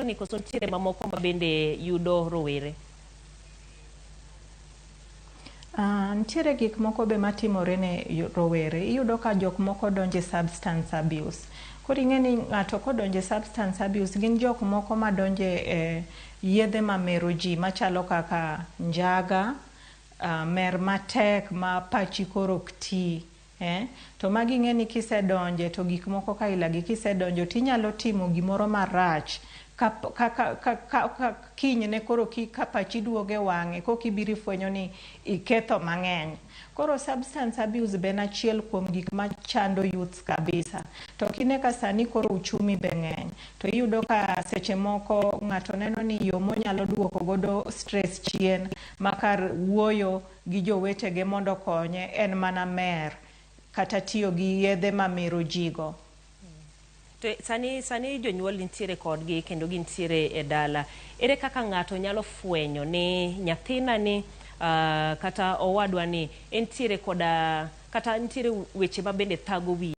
ni koso ntiere mamoko ma bende yudo rowere? Ntiere gik moko be matimore ne rowere. Iyudo ka jok moko donje substance abuse. Koro ing'eni ng'ato kodonje substance abuse gin jok moko madonje yedhe mamero ji machalo kaka njaga, mer matek ma pachi koro ok ti. To magi ing'eni kisedonje to gik moko kailagi kisedonjo tinyalo timo gimoro marach kinyne koro ka pachi duoge wang'e kokibiro ifwenyo ni iketho mang'eny. Koro substance abuse be en achiel kuom gik machando youth kabisa. To kine ka sani koro uchumi be ng'eny. To iyudo ka seche moko ng'ato neno ni yo monyalo duoko godo stress chien makar wuoyo gi jowetege mondo konye en mana mer kata tiyo gi yedhe mamero jigo. Sani jonyuol nitiere kodgi kendo gintiere e dala. Ere kaka ng'ato nyalo fwenyo ni nyathina ni kata owadwa ni entiere koda kata nitiere weche ma bende thago wi